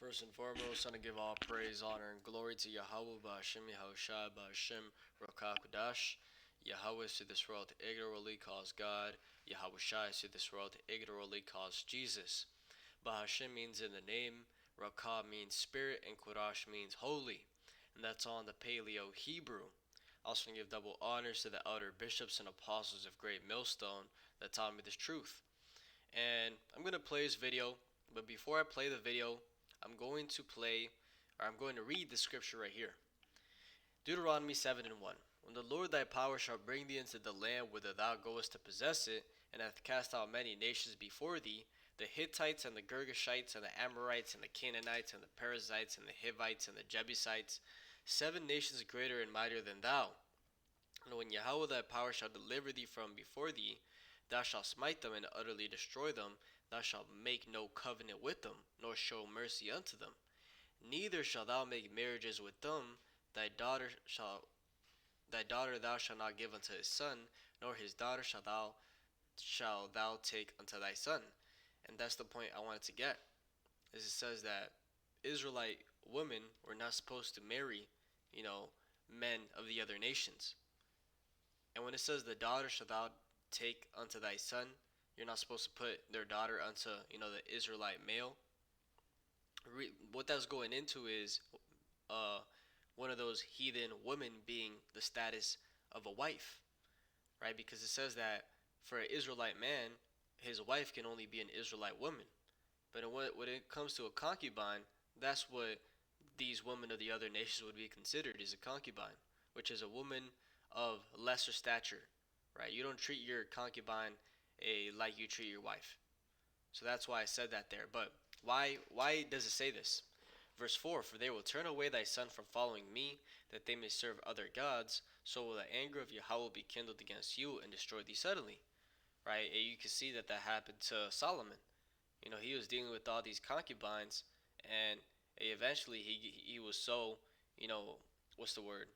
First and foremost, I want to give all praise, honor, and glory to Yahweh, Ba'ashem, Yahushua, Ba'ashem, Rakakudash. Yahweh is to this world ignorantly calls God. Yahushua is to this world ignorantly calls Jesus. Ba'ashem means in the name, Rakah means spirit, and Kudash means holy. And that's all in the Paleo Hebrew. I also want to give double honors to the elder bishops and apostles of Great Millstone that taught me this truth. And I'm going to play this video, but before I play the video, I'm going to read the scripture right here. Deuteronomy 7:1. When the Lord thy power shall bring thee into the land whither thou goest to possess it, and hath cast out many nations before thee, the Hittites and the Girgashites and the Amorites and the Canaanites and the Perizzites and the Hivites and the Jebusites, 7 nations greater and mightier than thou. And when Yahweh thy power shall deliver thee from before thee, thou shalt smite them and utterly destroy them. Thou shalt make no covenant with them, nor show mercy unto them. Neither shalt thou make marriages with them. Thy daughter thou shalt not give unto his son, nor his daughter shalt thou take unto thy son. And that's the point I wanted to get. Is it says that Israelite women were not supposed to marry, men of the other nations. And when it says the daughter shalt thou take unto thy son, you're not supposed to put their daughter unto, the Israelite male. What that's going into is one of those heathen women being the status of a wife, right? Because it says that for an Israelite man, his wife can only be an Israelite woman. But when it comes to a concubine, that's what these women of the other nations would be considered, is a concubine, which is a woman of lesser stature, right? You don't treat your concubine like you treat your wife. So that's why I said that there. But why does it say this? Verse 4, for they will turn away thy son from following me, that they may serve other gods, so will the anger of Yahweh be kindled against you and destroy thee suddenly. Right? And you can see that happened to Solomon. He was dealing with all these concubines, and eventually he was so, what's the word?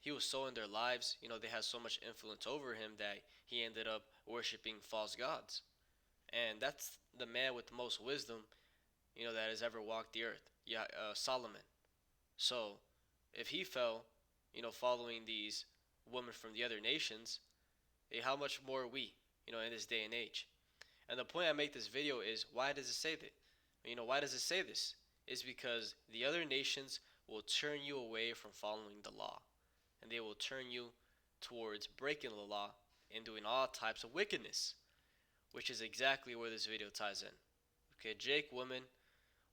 He was so in their lives, they had so much influence over him that he ended up worshiping false gods. And that's the man with the most wisdom, that has ever walked the earth. Yeah, Solomon. So, if he fell, following these women from the other nations, how much more we, in this day and age. And the point I make this video is, why does it say that? Why does it say this? It's because the other nations will turn you away from following the law, and they will turn you towards breaking the law and doing all types of wickedness, which is exactly where this video ties in. Okay, Jake woman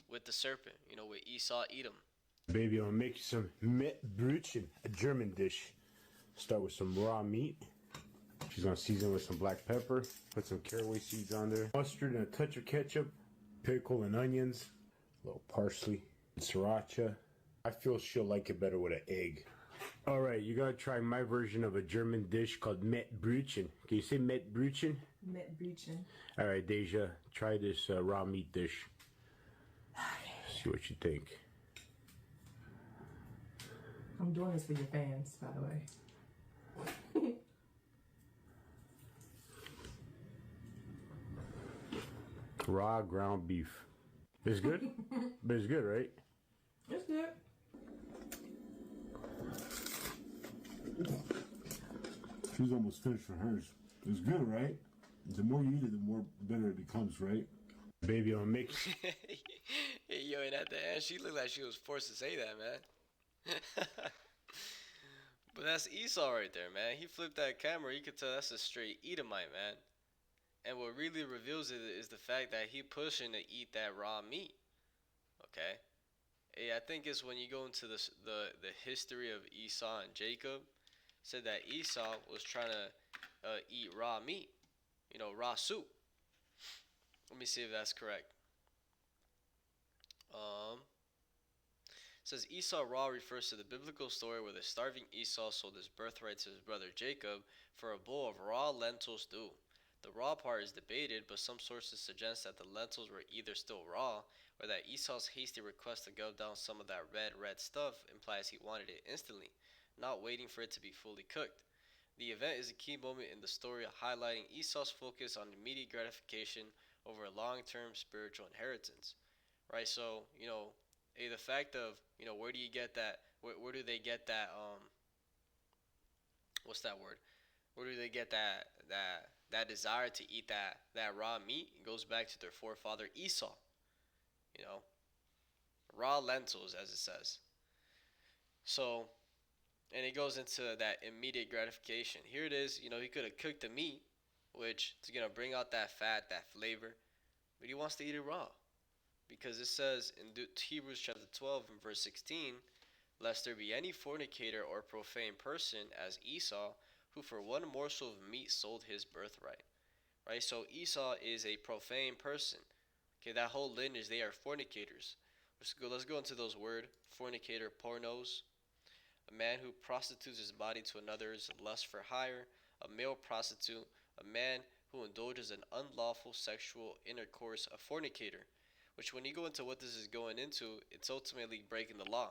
with the serpent, with Esau Edom. Baby, I'm gonna make you some Mettbrötchen, a German dish. Start with some raw meat. She's gonna season with some black pepper, put some caraway seeds on there, mustard and a touch of ketchup, pickle and onions, a little parsley, sriracha. I feel she'll like it better with an egg. Alright, you gotta try my version of a German dish called Mettbrötchen. Can you say Mettbrötchen? Mettbrötchen. Alright, Deja, try this raw meat dish. See what you think. I'm doing this for your fans, by the way. Raw ground beef. It's good? But it's good, right? It's good. She's almost finished for hers. It's good, right? The more you eat it, the more better it becomes, right? Baby, on mix. Yo, and at the end, she looked like she was forced to say that, man. But that's Esau right there, man. He flipped that camera. You could tell that's a straight Edomite, man. And what really reveals it is the fact that he pushing to eat that raw meat. Okay? Yeah, I think it's when you go into the history of Esau and Jacob, said that Esau was trying to eat raw meat, raw soup. Let me see if that's correct. It says Esau raw refers to the biblical story where the starving Esau sold his birthright to his brother Jacob for a bowl of raw lentil stew. The raw part is debated, but some sources suggest that the lentils were either still raw or that Esau's hasty request to gulp down some of that red stuff implies he wanted it instantly, not waiting for it to be fully cooked. The event is a key moment in the story, highlighting Esau's focus on immediate gratification over a long-term spiritual inheritance. right? So the fact of where do you get that? Where do they get that? What's that word? Where do they get that desire to eat that raw meat? It goes back to their forefather Esau. You know, raw lentils, as it says. So, and it goes into that immediate gratification. Here it is. He could have cooked the meat, which is gonna bring out that fat, that flavor, but he wants to eat it raw because it says in Hebrews chapter 12 and verse 16, lest there be any fornicator or profane person as Esau, who for one morsel of meat sold his birthright. Right? So Esau is a profane person. Okay, that whole lineage, they are fornicators. Let's go into those words. Fornicator, pornos. A man who prostitutes his body to another's lust for hire. A male prostitute. A man who indulges in unlawful sexual intercourse. A fornicator. Which, when you go into what this is going into, it's ultimately breaking the law.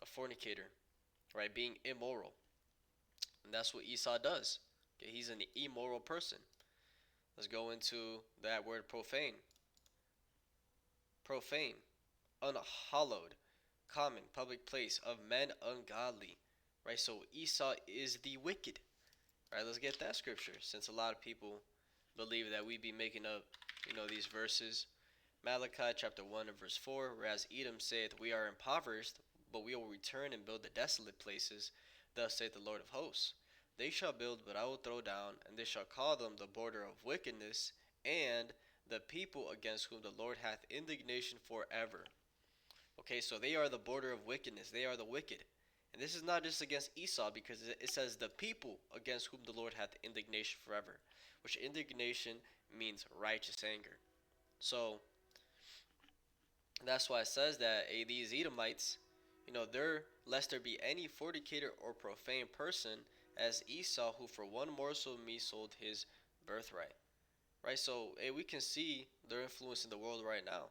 A fornicator, right? Being immoral. And that's what Esau does. Okay, he's an immoral person. Let's go into that word profane. Profane, unhallowed, common, public place of men ungodly. Right? So Esau is the wicked. Right? Let's get that scripture since a lot of people believe that we be making up, these verses. Malachi chapter 1 and verse 4, whereas Edom saith, we are impoverished, but we will return and build the desolate places. Thus saith the Lord of hosts. They shall build, but I will throw down, and they shall call them the border of wickedness, and the people against whom the Lord hath indignation forever. Okay, so they are the border of wickedness. They are the wicked. And this is not just against Esau, because it says the people against whom the Lord hath indignation forever, which indignation means righteous anger. So that's why it says that these Edomites, they're lest there be any fornicator or profane person as Esau, who for one morsel of meat sold his birthright. Right? So we can see their influence in the world right now.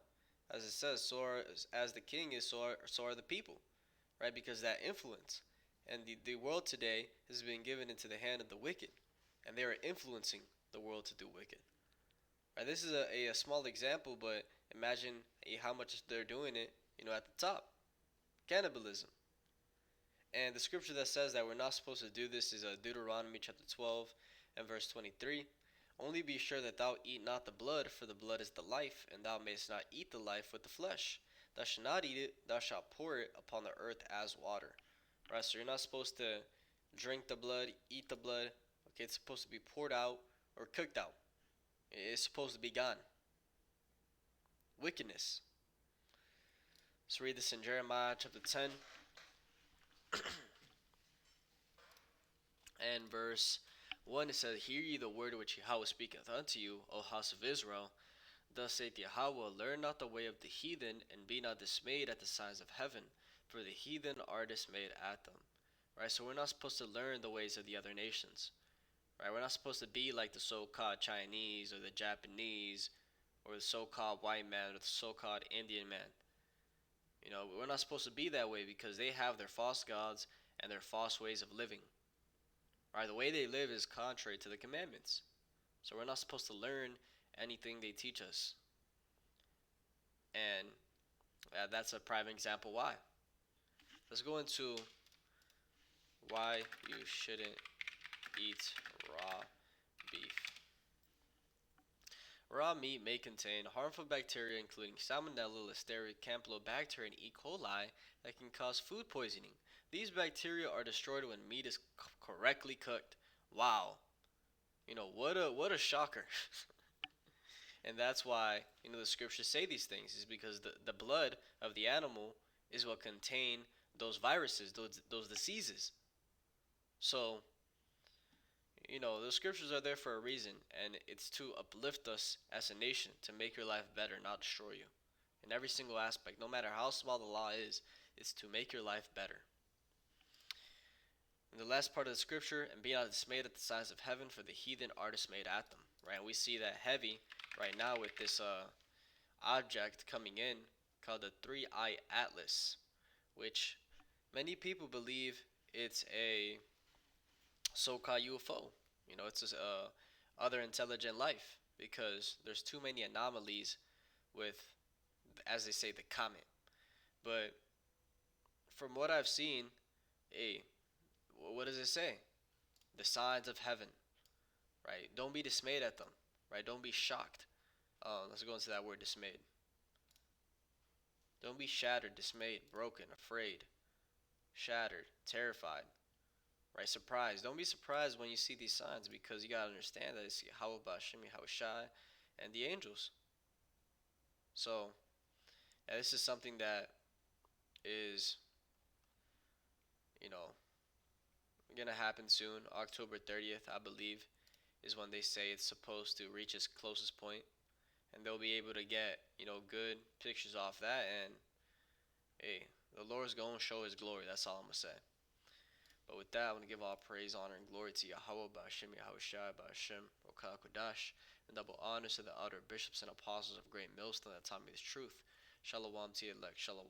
As it says, as the king is, so are the people. Right? Because that influence. And the world today has been given into the hand of the wicked. And they are influencing the world to do wicked. Right? This is a small example, but imagine how much they're doing it, at the top. Cannibalism. And the scripture that says that we're not supposed to do this is Deuteronomy chapter 12 and verse 23. Only be sure that thou eat not the blood, for the blood is the life, and thou mayest not eat the life with the flesh. Thou shalt not eat it, thou shalt pour it upon the earth as water. Right, so you're not supposed to drink the blood, eat the blood. Okay, it's supposed to be poured out or cooked out. It's supposed to be gone. Wickedness. Let's read this in Jeremiah chapter 10 and verse 1. It says, hear ye the word which Yahweh speaketh unto you, O house of Israel. Thus saith Yahweh, learn not the way of the heathen, and be not dismayed at the signs of heaven, for the heathen are dismayed at them. Right, so we're not supposed to learn the ways of the other nations. Right, we're not supposed to be like the so-called Chinese or the Japanese or the so-called white man or the so-called Indian man. We're not supposed to be that way because they have their false gods and their false ways of living. Right, the way they live is contrary to the commandments. So we're not supposed to learn anything they teach us. And that's a prime example why. Let's go into why you shouldn't eat raw beef. Raw meat may contain harmful bacteria including Salmonella, Listeria, Campylobacter, and E. coli that can cause food poisoning. These bacteria are destroyed when meat is correctly cooked. Wow. What a shocker. And that's why, the scriptures say these things, is because the blood of the animal is what contain those viruses, those diseases. So, the scriptures are there for a reason, and it's to uplift us as a nation, to make your life better, not destroy you. In every single aspect, no matter how small the law is, it's to make your life better. In the last part of the scripture, and be not dismayed at the signs of heaven, for the heathen are dismayed at them. Right? And we see that heavy right now with this object coming in called the 3-Eye Atlas, which many people believe it's a so-called UFO. It's other intelligent life because there's too many anomalies with as they say, the comet. But from what I've seen, hey, what does it say? The signs of heaven, right? Don't be dismayed at them, right? Don't be shocked. Let's go into that word dismayed. Don't be shattered, dismayed, broken, afraid, shattered, terrified, right? Surprised. Don't be surprised when you see these signs because you gotta understand that it's Yahweh Bashim, Yahweh Shai, and the angels. So, yeah, this is something that is, you know, gonna happen soon. October 30th, I believe, is when they say it's supposed to reach its closest point, and they'll be able to get, good pictures off that. And hey, the Lord's gonna show His glory. That's all I'm gonna say. But with that, I want to give all praise, honor, and glory to Yahweh, Ba'ashem, Yahweh Shai, Ba'ashem, Rokah Kodash, and double honors to the elder bishops and apostles of Great Millstone that taught me this truth. Shalom to your elect. Shalom.